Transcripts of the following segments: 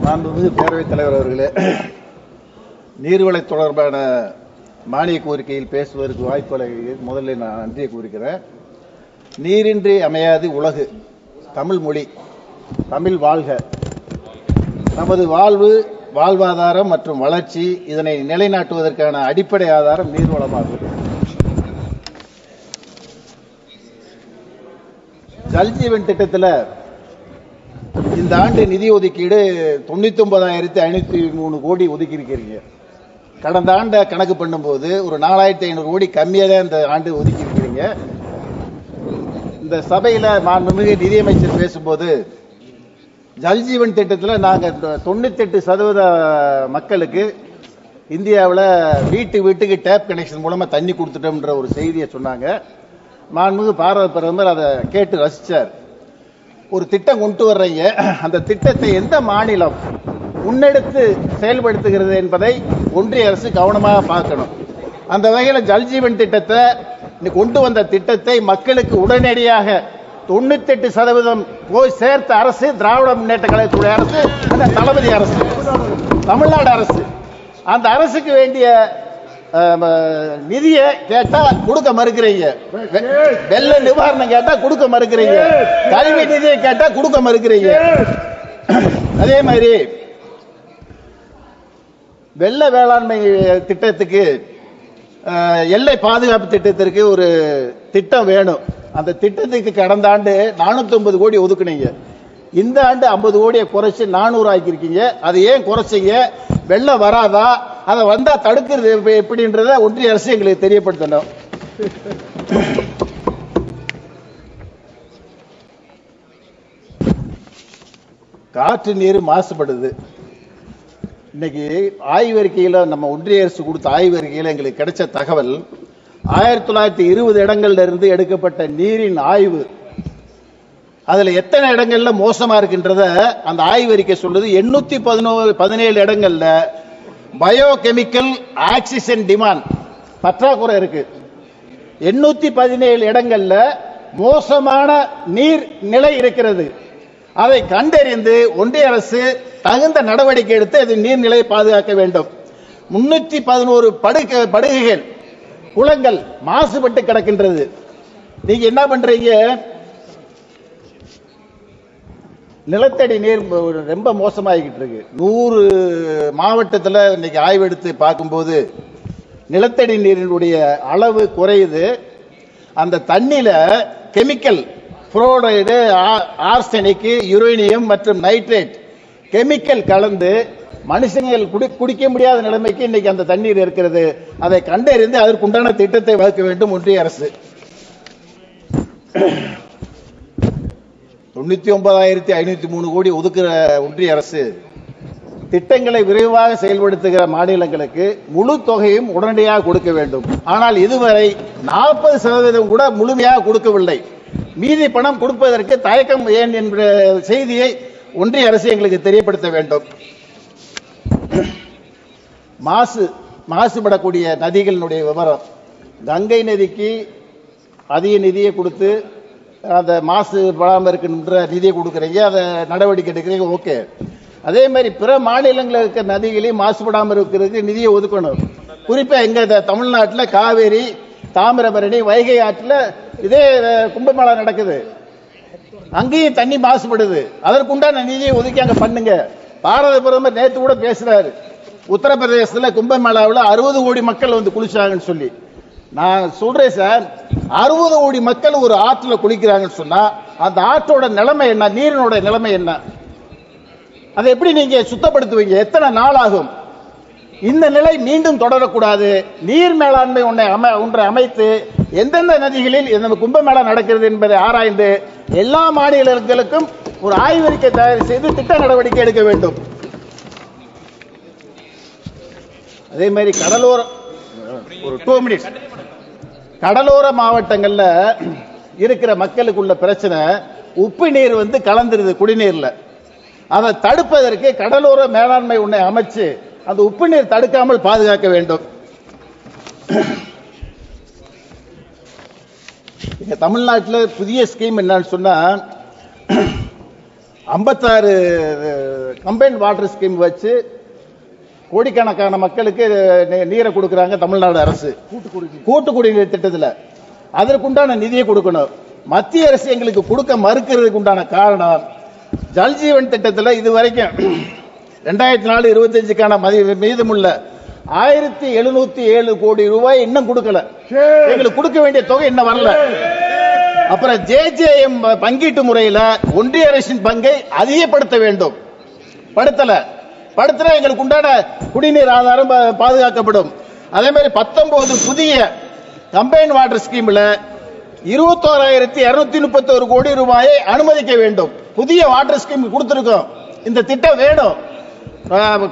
மாண்புமிகு பேரவைத் தலைவர் அவர்களே, நீர்வளை தொடர்பான மானிய கோரிக்கையில் பேசுவதற்கு வாய்ப்புகளை முதலில் நான் நன்றியை கூறுகிறேன். நீரின்றி அமையாது உலகு, தமிழ் மொழி, தமிழ் வாழ்க. நமது வாழ்வு, வாழ்வாதாரம் மற்றும் வளர்ச்சி, இதனை நிலைநாட்டுவதற்கான அடிப்படை ஆதாரம் நீர்வளமாகும். ஜல்ஜீவன் திட்டத்தில் இந்த ஆண்டு நிதி ஒதுக்கீடு 99,503 கோடி ஒதுக்கி இருக்கிறீங்க. கடந்த ஆண்டை கணக்கு பண்ணும்போது ஒரு 4,500 கோடி கம்மியாக தான் இந்த ஆண்டு ஒதுக்கி இருக்கிறீங்க. இந்த சபையில் மாண்புமிகு நிதியமைச்சர் பேசும்போது ஜல்ஜீவன் திட்டத்தில் நாங்கள் 98% மக்களுக்கு இந்தியாவில் வீட்டுக்கு டேப் கனெக்ஷன் மூலமாக தண்ணி கொடுத்துட்டோம்ன்ற ஒரு செய்தியை சொன்னாங்க. மாண்புமிகு பாரத பிரதமர் அதை கேட்டு ரசித்தார். ஒரு திட்டம் கொண்டு வர்றீங்க, அந்த திட்டத்தை எந்த மாநிலம் முன்னெடுத்து செயல்படுத்துகிறது என்பதை ஒன்றிய அரசு கவனமாக பார்க்கணும். அந்த வகையில் ஜல்ஜீவன் திட்டத்தை கொண்டு வந்த திட்டத்தை மக்களுக்கு உடனடியாக 98% போய் சேர்த்த அரசு திராவிட முன்னேற்ற கழகத்துடைய அரசு, அந்த தளபதி அரசு, தமிழ்நாடு அரசு. அந்த அரசுக்கு வேண்டிய நிதியை கேட்டா கொடுக்க மறுக்கிறீங்க, வெள்ள நிவாரணம் கேட்டா கொடுக்க மறுக்கிறீங்க, கல்வி நிதியை கேட்டா கொடுக்க மறுக்கிறீங்க. அதே மாதிரி வெள்ள வேளாண்மை திட்டத்துக்கு, எல்லை பாதுகாப்பு திட்டத்திற்கு ஒரு திட்டம் வேணும். அந்த திட்டத்துக்கு கடந்த ஆண்டு 450 கோடி ஒதுக்குனீங்க. இந்த ஆண்டு 50 கோடியை குறைச்சு 400 ஆக்கியிருக்கீங்க. அது ஏன் குறைச்சிங்க? வெள்ளம் வராதா? அதை வந்தா தடுக்கிறது எப்படின்றத ஒன்றிய அரசு எங்களுக்கு தெரியப்படுத்தணும். காற்று நீர் மாசுபடுது. இன்னைக்கு ஆய்வறிக்கையில், நம்ம ஒன்றிய அரசு கொடுத்த ஆய்வறிக்கையில் எங்களுக்கு கிடைச்ச தகவல், 1920 இடங்கள்ல இருந்து எடுக்கப்பட்ட நீரின் ஆய்வு, அதுல எத்தனை இடங்கள்ல மோசமா இருக்கின்றத அந்த ஆய்வறிக்கை சொல்லுது. 817 இடங்கள்ல பயோகெமிக்கல் ஆக்சிஜன் டிமாண்ட் பற்றாக்குறை இருக்கு. 817 இடங்கள்ல மோசமான நீர் நிலை இருக்கிறது. அதை கண்டறிந்து ஒன்றிய அரசு தகுந்த நடவடிக்கை எடுத்து அது நீர்நிலையை பாதுகாக்க வேண்டும். 311 படுகைகள், குளங்கள் மாசுபட்டு கிடக்கின்றது. நீங்க என்ன பண்றீங்க? நிலத்தடி நீர் ரொம்ப மோசமாகிட்டு இருக்கு. 100 மாவட்டத்தில் இன்னைக்கு ஆய்வு எடுத்து பார்க்கும்போது நிலத்தடி நீரினுடைய அளவு குறையுது. அந்த தண்ணியில கெமிக்கல், புளோரைடு, ஆர்சனிக், யுரேனியம் மற்றும் நைட்ரேட் கெமிக்கல் கலந்து மனுஷங்கள் குடிக்க முடியாத நிலைமைக்கு இன்னைக்கு அந்த தண்ணீர் இருக்கிறது. அதை கண்டறிந்து அதற்குண்டான திட்டத்தை வகுக்க வேண்டும் ஒன்றிய அரசு. 99,503 கோடி ஒதுக்குற ஒன்றிய அரசு திட்டங்களை விரைவாக செயல்படுத்துகிற மாநிலங்களுக்கு முழு தொகையும் உடனடியாக கொடுக்க வேண்டும். ஆனால் இதுவரை 40% கூட முழுமையாக கொடுக்கவில்லை. மீதி பணம் கொடுப்பதற்கு தயக்கம் ஏன் என்ற செய்தியை ஒன்றிய அரசு எங்களுக்கு தெரியப்படுத்த வேண்டும். மாசுபடக்கூடிய நதிகளினுடைய விவரம், கங்கை நதிக்கு அதிக நிதியை கொடுத்து அந்த மாசுபடாமல் இருக்கின்ற நிதியை கொடுக்குறீங்க, அதை நடவடிக்கை எடுக்கிறீங்க, ஓகே. அதே மாதிரி பிற மாநிலங்களில் இருக்கிற நதிகளையும் மாசுபடாமல் இருக்கிறதுக்கு நிதியை ஒதுக்கணும். குறிப்பாக எங்க தமிழ்நாட்டில் காவேரி, தாமிரபரணி, வைகை ஆற்றில் இதே கும்பமேளா நடக்குது. அங்கேயும் தண்ணி மாசுபடுது. அதற்குண்டான நிதியை ஒதுக்கி அங்க பண்ணுங்க. பாரத பிரதமர் நேற்று கூட பேசுறாரு, உத்தரப்பிரதேசத்தில் கும்பமேளாவில் 60 கோடி மக்கள் வந்து குளிச்சாங்கன்னு சொல்லி. நான் சொல்றேன் சார், 60 கோடி மக்கள் ஒரு ஆற்றுல குளிக்கிறாங்கன்னு சொன்னா அந்த ஆற்றோட நிலைமை என்ன, நீரினோட நிலைமை என்ன? அதை எப்படி நீங்க சுத்தப்படுத்துவீங்க? எத்தனை நாள் ஆகும்? இந்த நிலை மீண்டும் தொடரக்கூடாது. நீர் மேலாண்மை ஒன்றை அமைத்து எந்தெந்த நதிகளில் இந்த கும்பமேளா நடக்கிறது என்பதை ஆராய்ந்து எல்லா மாநிலங்களுக்கும் ஒரு ஆய்வறிக்கை தயார் செய்து திட்ட நடவடிக்கை எடுக்க வேண்டும். அதே மாதிரி கடலோர மாவட்டங்கள்ல இருக்கிற மக்களுக்குள்ள பிரச்சனை, உப்பு நீர் வந்து கலந்துருது குடிநீர்ல. அதை தடுப்பதற்கு கடலோர மேலாண்மை ஒன்றை அமைச்சு அந்த உப்பு நீர் தடுக்காமல் பாதுகாக்க வேண்டும். தமிழ்நாட்டில் புதிய ஸ்கீம் என்னன்னு சொன்னா, 56 கம்பைன்ட் வாட்டர் ஸ்கீம் வச்சு கோடிக்கணக்கான மக்களுக்கு நீரை கொடுக்கறாங்க தமிழ்நாடு அரசு கூட்டு குடிநீர் திட்டத்தில். அதற்குண்டான நிதியை கொடுக்கணும். மத்திய அரசு எங்களுக்கு கொடுக்க மறுக்கிறதுக்கு உண்டான காரணம், ஜல்ஜீவன் திட்டத்தில் இதுவரைக்கும் 2024-25க்கான மீதமுள்ள 1707 கோடி ரூபாய் இன்னும் கொடுக்கல. எங்களுக்கு கொடுக்க வேண்டிய தொகை இன்னும் வரல. அப்புறம் JJM பங்கீட்டு முறையில் ஒன்றிய அரசின் பங்கை அதிகப்படுத்த வேண்டும். படுத்தல எங்களுக்கு உண்டான குடிநீர் ஆதாரம் பாதுகாக்கப்படும். அதே மாதிரி 19 புதிய கம்பைன்ட் வாட்டர் ஸ்கீம்ல 21,231 கோடி ரூபாயை அனுமதிக்க வேண்டும். புதிய வாட்டர் ஸ்கீம் கொடுத்திருக்கோம். இந்த திட்டம் வேணும்.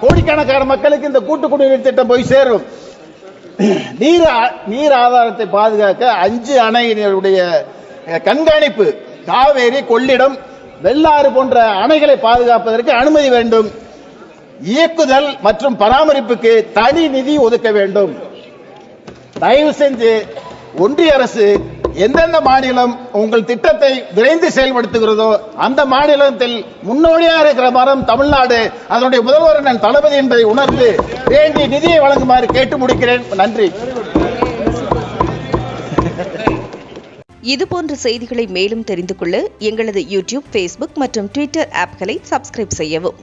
கோடிக்கணக்கான மக்களுக்கு இந்த கூட்டு குடிநீர் திட்டம் போய் சேரும். நீர் ஆதாரத்தை பாதுகாக்க 5 அணையினுடைய கண்காணிப்பு, காவேரி, கொள்ளிடம், வெள்ளாறு போன்ற அணைகளை பாதுகாப்பதற்கு அனுமதி வேண்டும். இயக்குதல் மற்றும் பராமரிப்புக்கு தனி நிதி ஒதுக்க வேண்டும். தயவு செஞ்சு ஒன்றிய அரசு எந்தெந்த மாநிலம் உங்கள் திட்டத்தை விரைந்து செயல்படுத்துகிறதோ அந்த மாநிலத்தில் முன்னோடியாக இருக்கிற மரம் தமிழ்நாடு, அதனுடைய முதல்வர் நான் தளபதி என்பதை உணர்ந்து வேண்டிய நிதியை வழங்குமாறு கேட்டு முடிக்கிறேன். நன்றி. இதுபோன்ற செய்திகளை மேலும் தெரிந்து கொள்ள எங்களது யூடியூப், Facebook மற்றும் Twitter ஆப்களை சப்ஸ்கிரைப் செய்யவும்.